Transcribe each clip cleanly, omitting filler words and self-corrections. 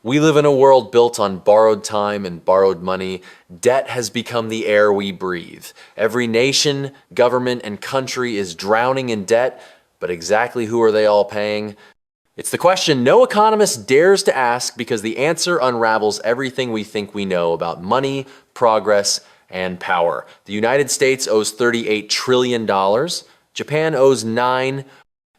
We live in a world built on borrowed time and borrowed money. Debt has become the air we breathe. Every nation, government, and country is drowning in debt, but exactly who are they all paying? It's the question no economist dares to ask because the answer unravels everything we think we know about money, progress, and power. The United States owes $38 trillion. Japan owes 9.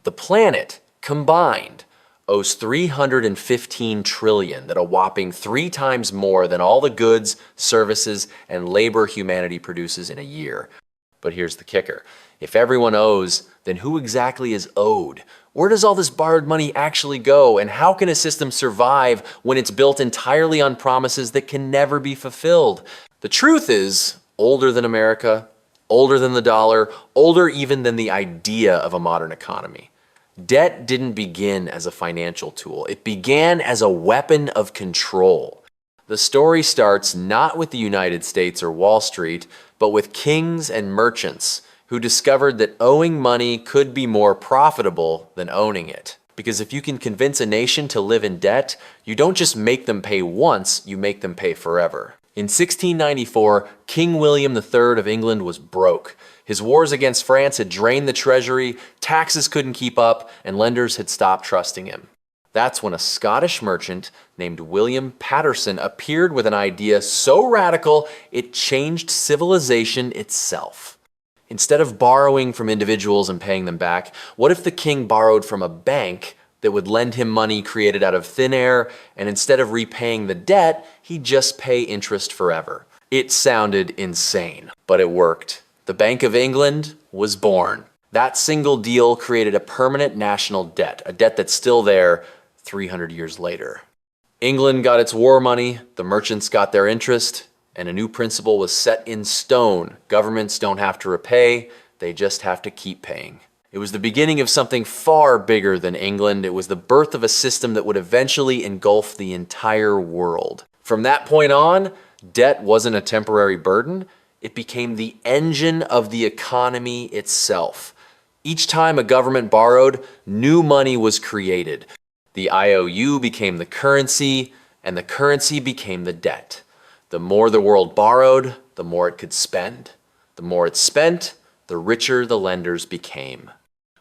The planet combined owes 315 trillion, that a whopping 3 times more than all the goods, services, and labor humanity produces in a year. But here's the kicker. If everyone owes, then who exactly is owed? Where does all this borrowed money actually go? And how can a system survive when it's built entirely on promises that can never be fulfilled? The truth is, older than America, older than the dollar, older even than the idea of a modern economy. Debt didn't begin as a financial tool. It began as a weapon of control. The story starts not with the United States or Wall Street, but with kings and merchants who discovered that owing money could be more profitable than owning it. Because if you can convince a nation to live in debt, you don't just make them pay once, you make them pay forever. In 1694, King William III of England was broke. His wars against France had drained the treasury, taxes couldn't keep up, and lenders had stopped trusting him. That's when a Scottish merchant named William Paterson appeared with an idea so radical it changed civilization itself. Instead of borrowing from individuals and paying them back, what if the king borrowed from a bank that would lend him money created out of thin air, and instead of repaying the debt, he'd just pay interest forever? It sounded insane, but it worked. The Bank of England was born. That single deal created a permanent national debt, a debt that's still there 300 years later. England got its war money, the merchants got their interest, and a new principle was set in stone. Governments don't have to repay, they just have to keep paying. It was the beginning of something far bigger than England. It was the birth of a system that would eventually engulf the entire world. From that point on, debt wasn't a temporary burden. It became the engine of the economy itself. Each time a government borrowed, new money was created. The IOU became the currency, and the currency became the debt. The more the world borrowed, the more it could spend. The more it spent, the richer the lenders became.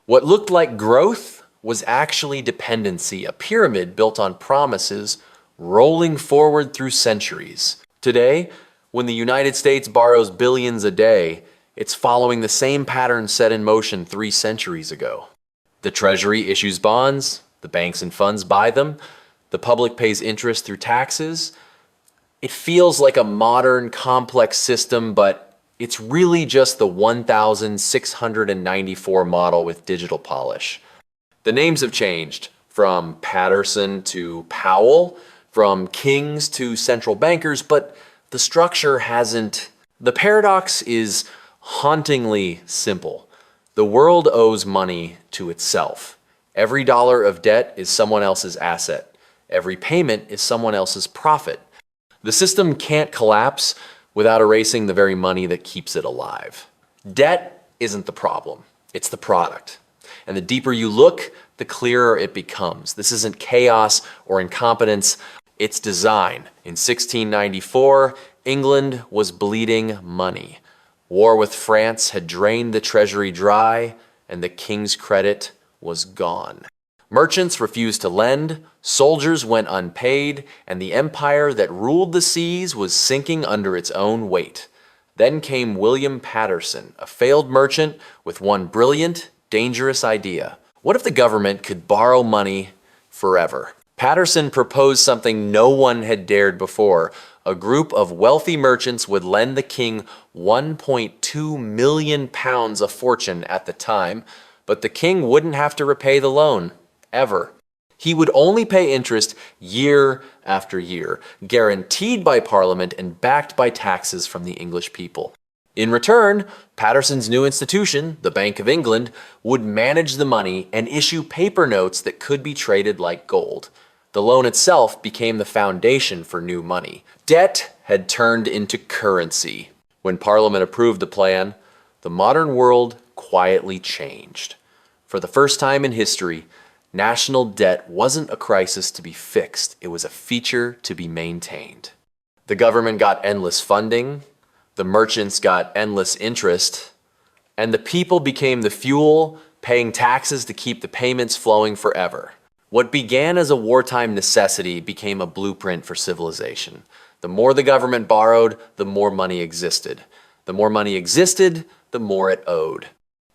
What looked like growth was actually dependency, a pyramid built on promises rolling forward through centuries. Today, when the United States borrows billions a day, it's following the same pattern set in motion 3 centuries ago. The Treasury issues bonds, the banks and funds buy them, the public pays interest through taxes. It feels like a modern, complex system, but it's really just the 1694 model with digital polish. The names have changed, from Paterson to Powell, from kings to central bankers, but the structure hasn't. The paradox is hauntingly simple. The world owes money to itself. Every dollar of debt is someone else's asset. Every payment is someone else's profit. The system can't collapse without erasing the very money that keeps it alive. Debt isn't the problem, it's the product. And the deeper you look, the clearer it becomes. This isn't chaos or incompetence, it's design. In 1694, England was bleeding money. War with France had drained the treasury dry, and the king's credit was gone. Merchants refused to lend, soldiers went unpaid, and the empire that ruled the seas was sinking under its own weight. Then came William Paterson, a failed merchant with one brilliant, dangerous idea. What if the government could borrow money forever? Paterson proposed something no one had dared before. A group of wealthy merchants would lend the king 1.2 million pounds, a fortune at the time, but the king wouldn't have to repay the loan, ever. He would only pay interest year after year, guaranteed by Parliament and backed by taxes from the English people. In return, Paterson's new institution, the Bank of England, would manage the money and issue paper notes that could be traded like gold. The loan itself became the foundation for new money. Debt had turned into currency. When Parliament approved the plan, the modern world quietly changed. For the first time in history, National debt wasn't a crisis to be fixed, it was a feature to be maintained. The government got endless funding, the merchants got endless interest, and the people became the fuel, paying taxes to keep the payments flowing forever. What began as a wartime necessity became a blueprint for civilization. The more the government borrowed, the more money existed. The more money existed, the more it owed.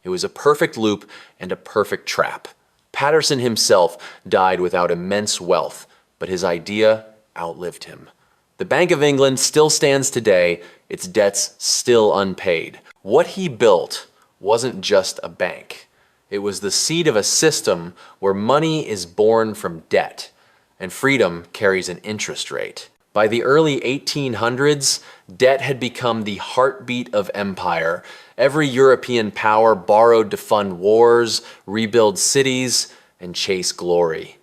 It was a perfect loop and a perfect trap. Paterson himself died without immense wealth, but his idea outlived him. The Bank of England still stands today, its debts still unpaid. What he built wasn't just a bank. It was the seed of a system where money is born from debt, and freedom carries an interest rate. By the early 1800s, debt had become the heartbeat of empire. Every European power borrowed to fund wars, rebuild cities, and chase glory.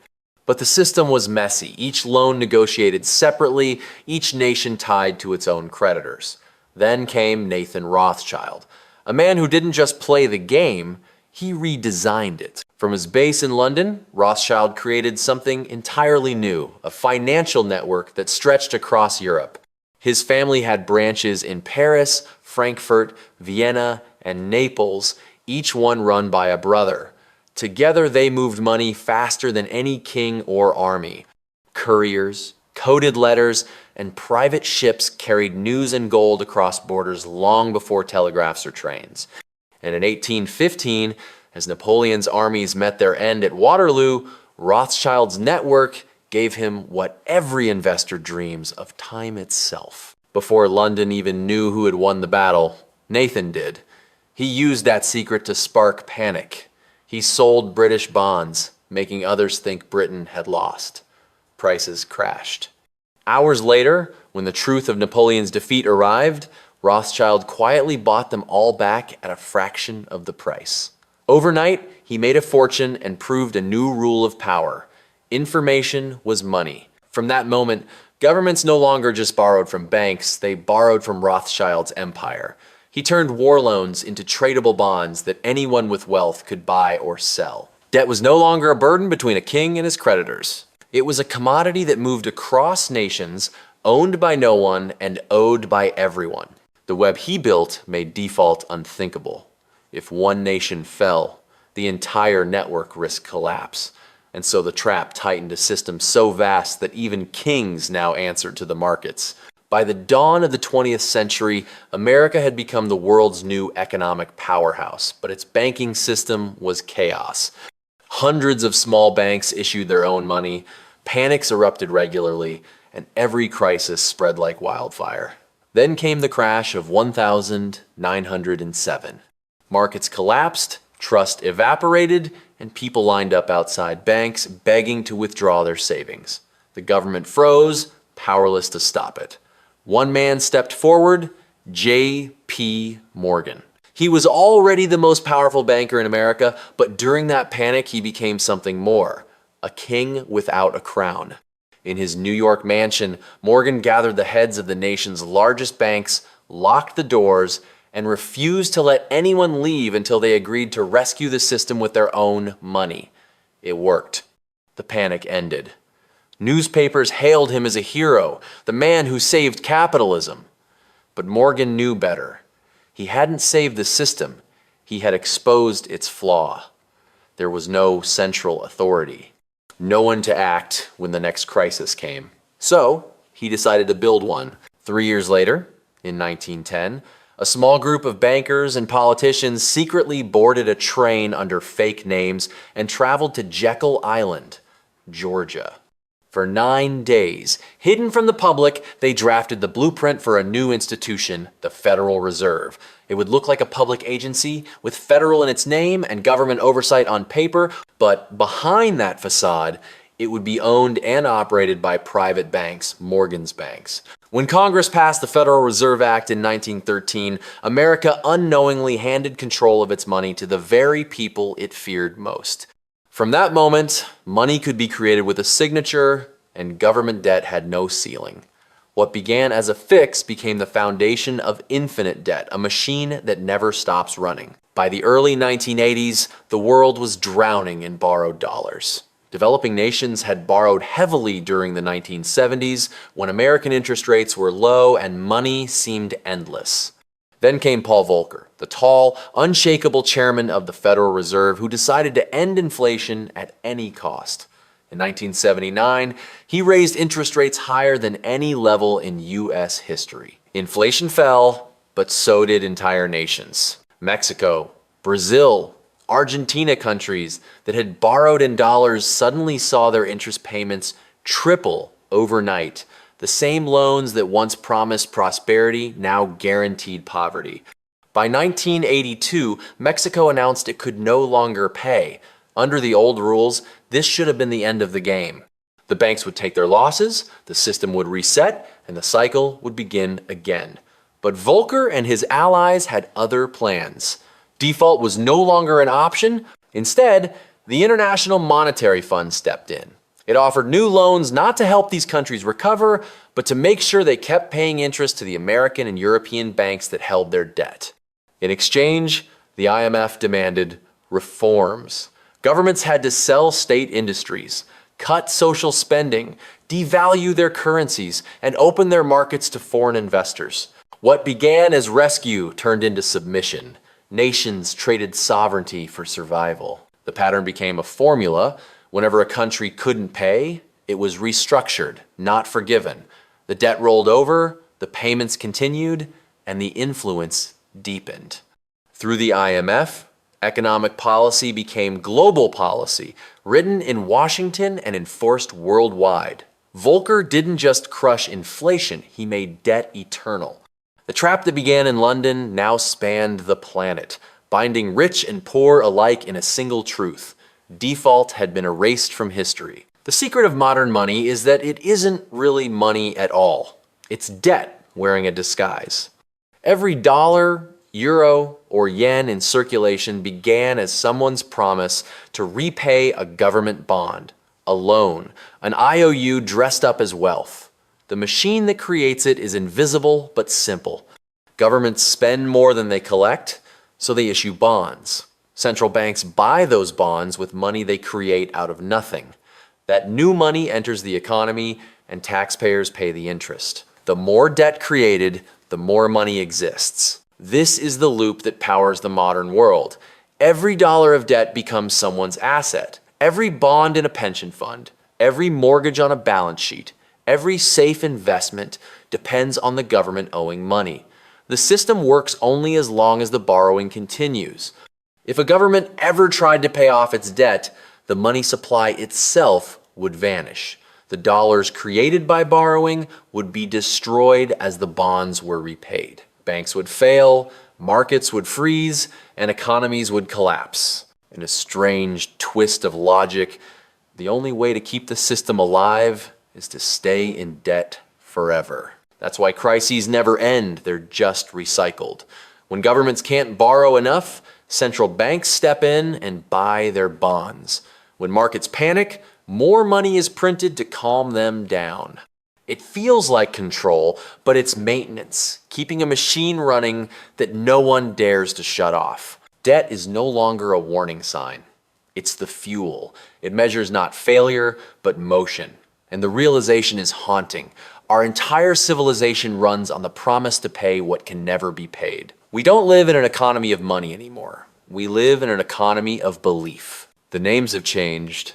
But the system was messy, each loan negotiated separately, each nation tied to its own creditors. Then came Nathan Rothschild, a man who didn't just play the game, he redesigned it. From his base in London, Rothschild created something entirely new, a financial network that stretched across Europe. His family had branches in Paris, Frankfurt, Vienna, and Naples, each one run by a brother. Together they moved money faster than any king or army. Couriers, coded letters, and private ships carried news and gold across borders long before telegraphs or trains. And in 1815, as Napoleon's armies met their end at Waterloo, Rothschild's network gave him what every investor dreams of: time itself. Before London even knew who had won the battle, Nathan did. He used that secret to spark panic. He sold British bonds, making others think Britain had lost. Prices crashed. Hours later, when the truth of Napoleon's defeat arrived, Rothschild quietly bought them all back at a fraction of the price. Overnight, he made a fortune and proved a new rule of power. Information was money. From that moment, governments no longer just borrowed from banks, they borrowed from Rothschild's empire. He turned war loans into tradable bonds that anyone with wealth could buy or sell. Debt was no longer a burden between a king and his creditors. It was a commodity that moved across nations, owned by no one and owed by everyone. The web he built made default unthinkable. If one nation fell, the entire network risked collapse. And so the trap tightened a system so vast that even kings now answered to the markets. By the dawn of the 20th century, America had become the world's new economic powerhouse, but its banking system was chaos. Hundreds of small banks issued their own money, panics erupted regularly, and every crisis spread like wildfire. Then came the crash of 1907. Markets collapsed, trust evaporated, and people lined up outside banks begging to withdraw their savings. The government froze, powerless to stop it. One man stepped forward, J.P. Morgan. He was already the most powerful banker in America, but during that panic he became something more, a king without a crown. In his New York mansion, Morgan gathered the heads of the nation's largest banks, locked the doors, and refused to let anyone leave until they agreed to rescue the system with their own money. It worked. The panic ended. Newspapers hailed him as a hero, the man who saved capitalism. But Morgan knew better. He hadn't saved the system. He had exposed its flaw. There was no central authority. No one to act when the next crisis came. So he decided to build one. 3 years later, in 1910, a small group of bankers and politicians secretly boarded a train under fake names and traveled to Jekyll Island, Georgia. For 9 days, hidden from the public, they drafted the blueprint for a new institution, the Federal Reserve. It would look like a public agency with federal in its name and government oversight on paper, but behind that facade, it would be owned and operated by private banks, Morgan's banks. When Congress passed the Federal Reserve Act in 1913, America unknowingly handed control of its money to the very people it feared most. From that moment, money could be created with a signature, and government debt had no ceiling. What began as a fix became the foundation of infinite debt, a machine that never stops running. By the early 1980s, the world was drowning in borrowed dollars. Developing nations had borrowed heavily during the 1970s when American interest rates were low and money seemed endless. Then came Paul Volcker, the tall, unshakable chairman of the Federal Reserve who decided to end inflation at any cost. In 1979, he raised interest rates higher than any level in U.S. history. Inflation fell, but so did entire nations. Mexico, Brazil, Argentina, countries that had borrowed in dollars suddenly saw their interest payments triple overnight. The same loans that once promised prosperity now guaranteed poverty. By 1982, Mexico announced it could no longer pay. Under the old rules, this should have been the end of the game. The banks would take their losses, the system would reset, and the cycle would begin again. But Volcker and his allies had other plans. Default was no longer an option. Instead, the International Monetary Fund stepped in. It offered new loans not to help these countries recover, but to make sure they kept paying interest to the American and European banks that held their debt. In exchange, the IMF demanded reforms. Governments had to sell state industries, cut social spending, devalue their currencies, and open their markets to foreign investors. What began as rescue turned into submission. Nations traded sovereignty for survival. The pattern became a formula. Whenever a country couldn't pay, it was restructured, not forgiven. The debt rolled over, the payments continued, and the influence deepened. Through the IMF, economic policy became global policy, written in Washington and enforced worldwide. Volcker didn't just crush inflation, he made debt eternal. The trap that began in London now spanned the planet, binding rich and poor alike in a single truth. Default had been erased from history. The secret of modern money is that it isn't really money at all. It's debt wearing a disguise. Every dollar, euro, or yen in circulation began as someone's promise to repay a government bond, a loan, an IOU dressed up as wealth. The machine that creates it is invisible but simple. Governments spend more than they collect, so they issue bonds. Central banks buy those bonds with money they create out of nothing. That new money enters the economy and taxpayers pay the interest. The more debt created, the more money exists. This is the loop that powers the modern world. Every dollar of debt becomes someone's asset. Every bond in a pension fund, every mortgage on a balance sheet, every safe investment depends on the government owing money. The system works only as long as the borrowing continues. If a government ever tried to pay off its debt, the money supply itself would vanish. The dollars created by borrowing would be destroyed as the bonds were repaid. Banks would fail, markets would freeze, and economies would collapse. In a strange twist of logic, the only way to keep the system alive is to stay in debt forever. That's why crises never end, they're just recycled. When governments can't borrow enough, central banks step in and buy their bonds. When markets panic, more money is printed to calm them down. It feels like control, but it's maintenance, keeping a machine running that no one dares to shut off. Debt is no longer a warning sign. It's the fuel. It measures not failure, but motion. And the realization is haunting. Our entire civilization runs on the promise to pay what can never be paid. We don't live in an economy of money anymore. We live in an economy of belief. The names have changed,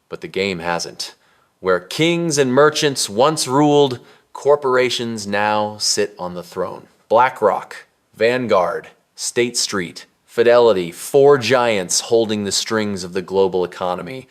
but the game hasn't. Where kings and merchants once ruled, corporations now sit on the throne. BlackRock, Vanguard, State Street, Fidelity, four giants holding the strings of the global economy.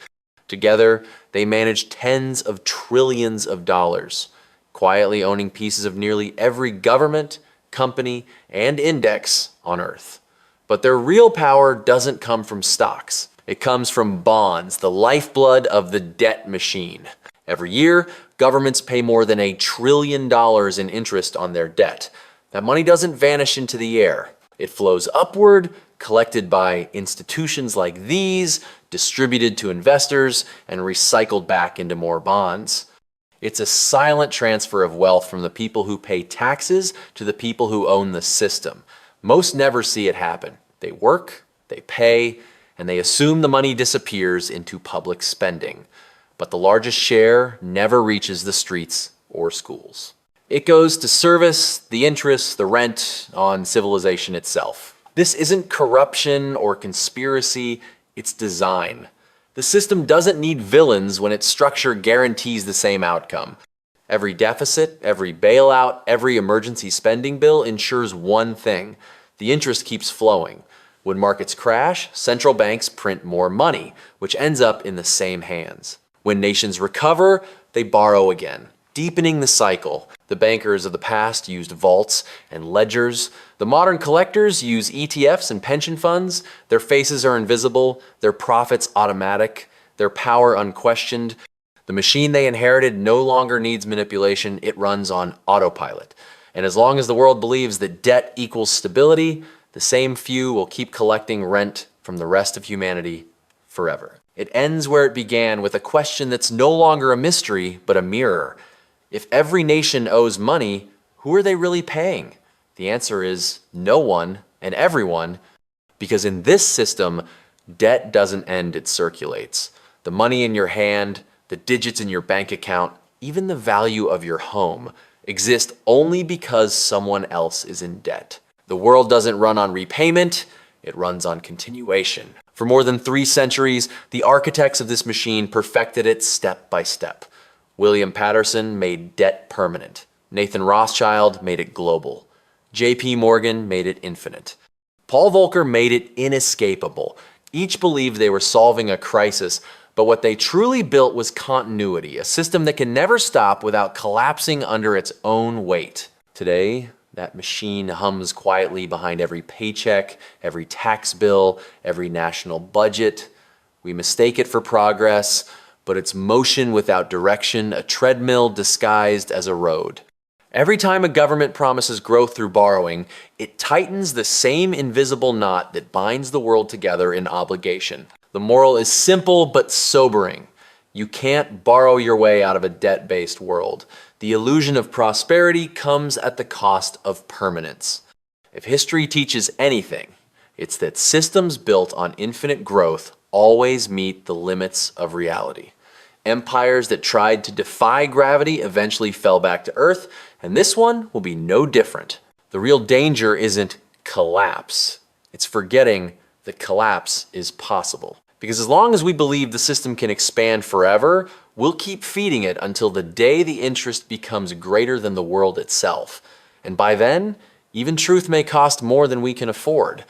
Together, they manage tens of trillions of dollars, quietly owning pieces of nearly every government, company, and index on Earth. But their real power doesn't come from stocks. It comes from bonds, the lifeblood of the debt machine. Every year, governments pay more than $1 trillion in interest on their debt. That money doesn't vanish into the air. It flows upward, collected by institutions like these, distributed to investors, and recycled back into more bonds. It's a silent transfer of wealth from the people who pay taxes to the people who own the system. Most never see it happen. They work, they pay, and they assume the money disappears into public spending. But the largest share never reaches the streets or schools. It goes to service the interest, the rent on civilization itself. This isn't corruption or conspiracy, it's design. The system doesn't need villains when its structure guarantees the same outcome. Every deficit, every bailout, every emergency spending bill ensures one thing: the interest keeps flowing. When markets crash, central banks print more money, which ends up in the same hands. When nations recover, they borrow again, deepening the cycle. The bankers of the past used vaults and ledgers. The modern collectors use ETFs and pension funds. Their faces are invisible, their profits automatic, their power unquestioned. The machine they inherited no longer needs manipulation, it runs on autopilot. And as long as the world believes that debt equals stability, the same few will keep collecting rent from the rest of humanity forever. It ends where it began, with a question that's no longer a mystery, but a mirror. If every nation owes money, who are they really paying? The answer is no one and everyone, because in this system, debt doesn't end, it circulates. The money in your hand, the digits in your bank account, even the value of your home, exist only because someone else is in debt. The world doesn't run on repayment, it runs on continuation. For more than 3 centuries, the architects of this machine perfected it step by step. William Paterson made debt permanent. Nathan Rothschild made it global. J.P. Morgan made it infinite. Paul Volcker made it inescapable. Each believed they were solving a crisis, but what they truly built was continuity, a system that can never stop without collapsing under its own weight. Today, that machine hums quietly behind every paycheck, every tax bill, every national budget. We mistake it for progress, but it's motion without direction, a treadmill disguised as a road. Every time a government promises growth through borrowing, it tightens the same invisible knot that binds the world together in obligation. The moral is simple but sobering. You can't borrow your way out of a debt-based world. The illusion of prosperity comes at the cost of permanence. If history teaches anything, it's that systems built on infinite growth always meet the limits of reality. Empires that tried to defy gravity eventually fell back to Earth, and this one will be no different. The real danger isn't collapse. It's forgetting that collapse is possible. Because as long as we believe the system can expand forever, we'll keep feeding it until the day the interest becomes greater than the world itself. And by then, even truth may cost more than we can afford.